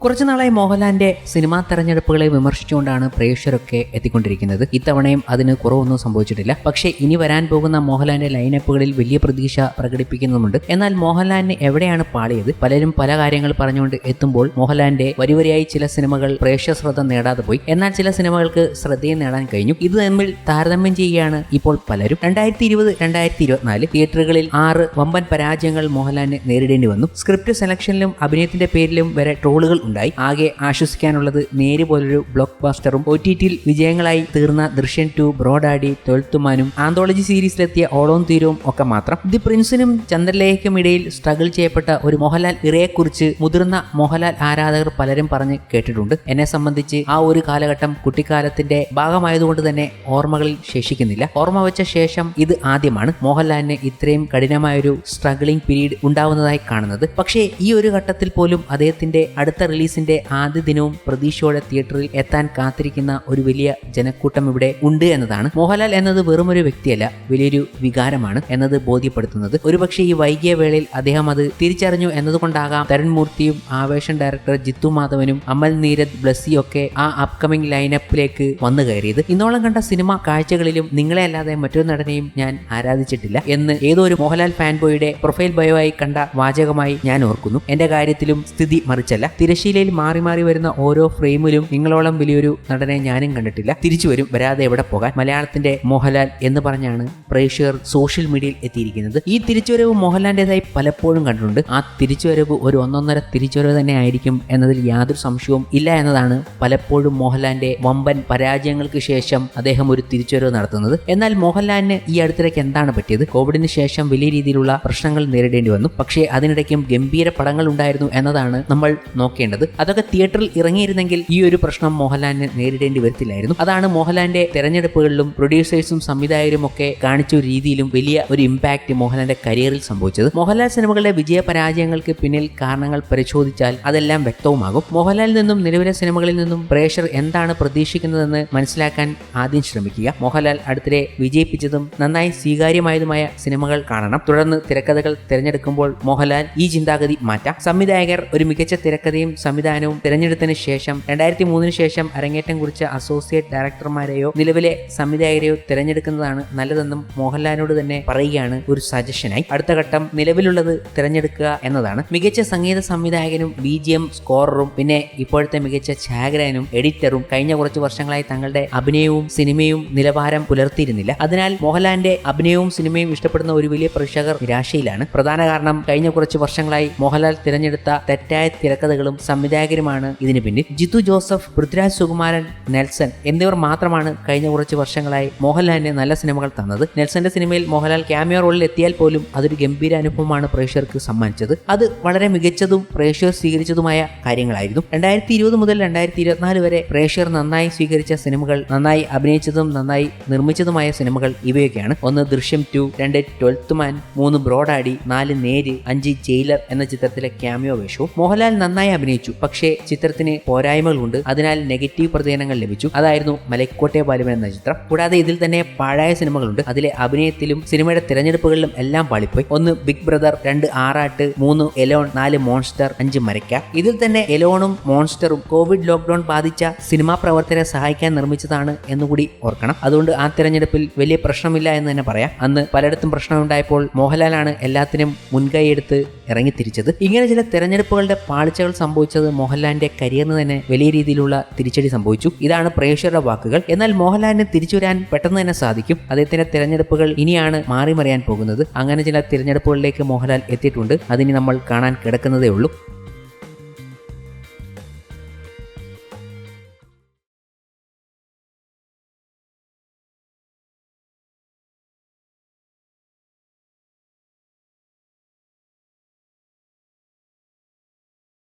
കുറച്ചു നാളായി മോഹൻലാലിന്റെ സിനിമാ തെരഞ്ഞെടുപ്പുകളെ വിമർശിച്ചുകൊണ്ടാണ് പ്രേക്ഷകരൊക്കെ എത്തിക്കൊണ്ടിരിക്കുന്നത്. ഇത്തവണയും അതിന് കുറവൊന്നും സംഭവിച്ചിട്ടില്ല. പക്ഷേ ഇനി വരാൻ പോകുന്ന മോഹൻലാലിന്റെ ലൈനപ്പുകളിൽ വലിയ പ്രതീക്ഷ പ്രകടിപ്പിക്കുന്നുമുണ്ട്. എന്നാൽ മോഹൻലാലിന് എവിടെയാണ് പാളിയത്? പലരും പല കാര്യങ്ങൾ പറഞ്ഞുകൊണ്ട് എത്തുമ്പോൾ മോഹൻലാലിന്റെ വരിവരിയായി ചില സിനിമകൾ പ്രേക്ഷക ശ്രദ്ധ നേടാതെ പോയി. എന്നാൽ ചില സിനിമകൾക്ക് ശ്രദ്ധയും നേടാൻ കഴിഞ്ഞു. ഇത് തമ്മിൽ താരതമ്യം ചെയ്യുകയാണ് ഇപ്പോൾ പലരും. 2020-2024 തിയേറ്ററുകളിൽ 6 വമ്പൻ പരാജയങ്ങൾ മോഹൻലാലിന് നേരിടേണ്ടി വന്നു. സ്ക്രിപ്റ്റ് സെലക്ഷനിലും അഭിനയത്തിന്റെ പേരിലും വരെ ട്രോളുകൾ ഉണ്ടായി. ആകെ ആശ്വസിക്കാനുള്ളത് നേര് പോലൊരു ബ്ലോക്ക് ബാസ്റ്ററും OTTയിൽ വിജയങ്ങളായി തീർന്ന ദൃശ്യം 2, ബ്രോഡാഡി, തൊഴുത്തുമാനും ആന്തോളജി സീരീസിലെത്തിയ ഓളവും തീരവും ഒക്കെ മാത്രം. ദി പ്രിൻസിനും ചന്ദ്രലേഖയ്ക്കും ഇടയിൽ സ്ട്രഗിൾ ചെയ്യപ്പെട്ട ഒരു മോഹൻലാൽ ഇറയെക്കുറിച്ച് മുതിർന്ന മോഹൻലാൽ ആരാധകർ പലരും പറഞ്ഞ് കേട്ടിട്ടുണ്ട്. എന്നെ സംബന്ധിച്ച് ആ ഒരു കാലഘട്ടം കുട്ടിക്കാലത്തിന്റെ ഭാഗമായതുകൊണ്ട് തന്നെ ഓർമ്മകളിൽ ശേഷിക്കുന്നില്ല. ഓർമ്മ വെച്ച ശേഷം ഇത് ആദ്യമാണ് മോഹൻലാലിന് ഇത്രയും കഠിനമായൊരു സ്ട്രഗിളിംഗ് പീരീഡ് ഉണ്ടാവുന്നതായി കാണുന്നത്. പക്ഷേ ഈ ഒരു ഘട്ടത്തിൽ പോലും അദ്ദേഹത്തിന്റെ അടുത്ത റിലീസിന്റെ ആദ്യ ദിനവും പ്രതീക്ഷയോടെ തിയേറ്ററിൽ എത്താൻ കാത്തിരിക്കുന്ന ഒരു വലിയ ജനക്കൂട്ടം ഇവിടെ ഉണ്ട് എന്നതാണ്. മോഹൻലാൽ എന്നത് വെറുമൊരു വ്യക്തിയല്ല, വലിയൊരു വികാരമാണ് എന്നത് ബോധ്യപ്പെടുത്തുന്നത്. ഒരുപക്ഷെ ഈ വൈകിയ വേളയിൽ അദ്ദേഹം അത് തിരിച്ചറിഞ്ഞു എന്നതുകൊണ്ടാകാം തരുൺ മൂർത്തിയും ആവേശം ഡയറക്ടർ ജിത്തു മാധവനും അമൽ നീരദ് ബ്ലസ്സിയൊക്കെ ആ അപ്കമിംഗ് ലൈനപ്പിലേക്ക് വന്നു കയറിയത്. ഇന്നോളം കണ്ട സിനിമ കാഴ്ചകളിലും നിങ്ങളെ അല്ലാതെ മറ്റൊരു നടനെയും ഞാൻ ആരാധിച്ചിട്ടില്ല എന്ന് ഏതോ ഒരു മോഹൻലാൽ ഫാൻ ബോയുടെ പ്രൊഫൈൽ ബയോ ആയി കണ്ട വാചകമായി ഞാൻ ഓർക്കുന്നു. എന്റെ കാര്യത്തിലും സ്ഥിതി മറിച്ചല്ല. തിരശീലയിൽ മാറി മാറി വരുന്ന ഓരോ ഫ്രെയിമിലും നിങ്ങളോളം വലിയൊരു നടനെ ഞാനും കണ്ടിട്ടില്ല. തിരിച്ചു വരും, വരാതെ എവിടെ പോകാൻ. മലയാളത്തിന്റെ മോഹൻലാൽ എന്ന് പറഞ്ഞാണ് പ്രേക്ഷകർ സോഷ്യൽ മീഡിയയിൽ എത്തിയിരിക്കുന്നത്. ഈ തിരിച്ചുവരവ് മോഹൻലാലിന്റേതായി പലപ്പോഴും കണ്ടിട്ടുണ്ട്. ആ തിരിച്ചുവരവ് ഒരു ഒന്നൊന്നര തിരിച്ചുവരവ് തന്നെ ആയിരിക്കും എന്നതിൽ യാതൊരു സംശയവും ഇല്ല എന്നതാണ് പലപ്പോഴും മോഹൻലാലിന്റെ വമ്പൻ പരാജയങ്ങൾക്ക് ശേഷം അദ്ദേഹം ഒരു തിരിച്ചുവരവ് നടത്തുന്നത്. എന്നാൽ മോഹൻലാലിന് ഈ അടുത്തിടയ്ക്ക് എന്താണ് പറ്റിയത്? കോവിഡിന് ശേഷം വലിയ രീതിയിലുള്ള പ്രശ്നങ്ങൾ നേരിടേണ്ടി വന്നു. പക്ഷേ അതിനിടയ്ക്കും ഗംഭീര പടങ്ങൾ ഉണ്ടായിരുന്നു എന്നതാണ് നമ്മൾ നോക്കേണ്ടത്. അതൊക്കെ തിയേറ്ററിൽ ഇറങ്ങിയിരുന്നെങ്കിൽ ഈ ഒരു പ്രശ്നം മോഹൻലാലിന് നേരിടേണ്ടി വരത്തില്ലായിരുന്നു. അതാണ് മോഹൻലാലിന്റെ തെരഞ്ഞെടുപ്പുകളിലും പ്രൊഡ്യൂസേഴ്സും സംവിധായകരും ഒക്കെ കാണിച്ച രീതിയിലും വലിയ ഒരു ഇമ്പാക്ട് മോഹൻലാലിന്റെ കരിയറിൽ സംഭവിച്ചത്. മോഹൻലാൽ സിനിമകളുടെ വിജയ പരാജയങ്ങൾക്ക് പിന്നിൽ കാരണങ്ങൾ പരിശോധിച്ചാൽ അതെല്ലാം വ്യക്തവുമാകും. മോഹൻലാലിൽ നിന്നും നിലവിലെ സിനിമകളിൽ നിന്നും പ്രേക്ഷകർ എന്താണ് പ്രതീക്ഷിക്കുന്നതെന്ന് മനസ്സിലാക്കാൻ ആദ്യം ശ്രമിക്കുക. മോഹൻലാൽ അടുത്തിടെ വിജയിപ്പിച്ചതും നന്നായി സ്വീകാര്യമായതുമായ സിനിമകൾ കാണണം. തുടർന്ന് തിരക്കഥകൾ തിരഞ്ഞെടുക്കുമ്പോൾ മോഹൻലാൽ ഈ ചിന്താഗതി മാറ്റാം. സംവിധായകർ ഒരു മികച്ച തിരക്കഥയും സംവിധാനവും തിരഞ്ഞെടുത്തതിന് ശേഷം 2003 ശേഷം അരങ്ങേറ്റം കുറിച്ച അസോസിയേറ്റ് ഡയറക്ടർമാരെയോ നിലവിലെ സംവിധായകരെയോ തിരഞ്ഞെടുക്കുന്നതാണ് നല്ലതെന്നും മോഹൻലാലിനോട് തന്നെ പറയുകയാണ് ഒരു സജഷനായി. അടുത്ത ഘട്ടം നിലവിലുള്ളത് തിരഞ്ഞെടുക്കുക എന്നതാണ്. മികച്ച സംഗീത സംവിധായകനും BGM സ്കോററും പിന്നെ ഇപ്പോഴത്തെ മികച്ച ഛായാഗ്രഹനും എഡിറ്ററും കഴിഞ്ഞ കുറച്ച് വർഷങ്ങളായി തങ്ങളുടെ അഭിനയവും സിനിമയും നിലവാരം പുലർത്തിയിരുന്നില്ല. അതിനാൽ മോഹൻലാലിന്റെ അഭിനയവും സിനിമയും ഇഷ്ടപ്പെടുന്ന ഒരു വലിയ പ്രേക്ഷകർ നിരാശയിലാണ്. പ്രധാന കാരണം കഴിഞ്ഞ കുറച്ച് വർഷങ്ങളായി മോഹൻലാൽ തിരഞ്ഞെടുത്ത തെറ്റായ തിരക്കഥകളും സംവിധായകരുമാണ് ഇതിന് പിന്നിൽ. ജിത്തു ജോസഫ്, പൃഥ്വിരാജ് സുകുമാരൻ, നെൽസൺ എന്നിവർ മാത്രമാണ് കഴിഞ്ഞ കുറച്ച് വർഷങ്ങളായി മോഹൻലാലിന് നല്ല സിനിമകൾ തന്നത്. നെൽസന്റെ സിനിമയിൽ മോഹൻലാൽ ക്യാമിയോ റോളിൽ എത്തിയാൽ പോലും അതൊരു ഗംഭീര അനുഭവമാണ് പ്രേക്ഷകർക്ക് സമ്മാനിച്ചത്. അത് വളരെ മികച്ചതും പ്രേക്ഷകർ സ്വീകരിച്ചതുമായ കാര്യങ്ങളായിരുന്നു. 2020 മുതൽ 2024 വരെ പ്രേക്ഷകർ നന്നായി സ്വീകരിച്ച സിനിമകൾ, നന്നായി അഭിനയിച്ചതും നന്നായി നിർമ്മിച്ചതുമായ സിനിമകൾ ഇവയൊക്കെയാണ്. 1 ദൃശ്യം 2, 2 ട്വൽത്ത് മാൻ, 3 ബ്രോഡാഡി, 4 നേര്, 5 ജയിലർ എന്ന ചിത്രത്തിലെ ക്യാമിയോ വേഷവും. മോഹൻലാൽ നന്നായി അഭിനയിച്ചു, പക്ഷേ ചിത്രത്തിന് പോരായ്മകളുണ്ട്. അതിനാൽ നെഗറ്റീവ് പ്രതികരണങ്ങൾ ലഭിച്ചു. അതായിരുന്നു മലൈക്കോട്ടെ ബാലുമൻ എന്ന ചിത്രം. കൂടാതെ ഇതിൽ തന്നെ പാഴായ സിനിമകളുണ്ട്. അതിലെ അഭിനയത്തിലും സിനിമയുടെ തിരഞ്ഞെടുപ്പുകളിലും എല്ലാം പാളിപ്പോയി. 1 ബിഗ് ബ്രദർ, 2 ആറാട്ട്, 3 എലോൺ, 4 മോൺസ്റ്റർ, 5 മരയ്ക്ക. ഇതിൽ തന്നെ എലോണും മോൺസ്റ്ററും കോവിഡ് ലോക്ക്ഡൌൺ ബാധിച്ച സിനിമാ പ്രവർത്തകരെ സഹായിക്കാൻ നിർമ്മിച്ചതാണ് എന്നുകൂടി ഓർക്കണം. അതുകൊണ്ട് ആ തിരഞ്ഞെടുപ്പിൽ വലിയ പ്രശ്നമില്ല എന്ന് തന്നെ പറയാം. അന്ന് പലയിടത്തും പ്രശ്നമുണ്ടായപ്പോൾ മോഹൻലാലാണ് എല്ലാത്തിനും മുൻകൈയെടുത്ത് ഇറങ്ങിത്തിരിച്ചത്. ഇങ്ങനെ ചില തിരഞ്ഞെടുപ്പുകളുടെ പാളിച്ചകൾ സംഭവിച്ചത് മോഹൻലാലിന്റെ കരിയറിന് തന്നെ വലിയ രീതിയിലുള്ള തിരിച്ചടി സംഭവിച്ചു. ഇതാണ് പ്രേക്ഷകരുടെ വാക്കുകൾ. എന്നാൽ മോഹൻലാലിന് തിരിച്ചു വരാൻ പെട്ടെന്ന് തന്നെ സാധിക്കും. അദ്ദേഹത്തിന്റെ തിരഞ്ഞെടുപ്പുകൾ ഇനിയാണ് മാറിമറിയാൻ പോകുന്നത്. അങ്ങനെ ചില തിരഞ്ഞെടുപ്പുകളിലേക്ക് മോഹൻലാൽ എത്തിയിട്ടുണ്ട്. അതിനി നമ്മൾ കാണാൻ കിടക്കുന്നതേ ഉള്ളൂ.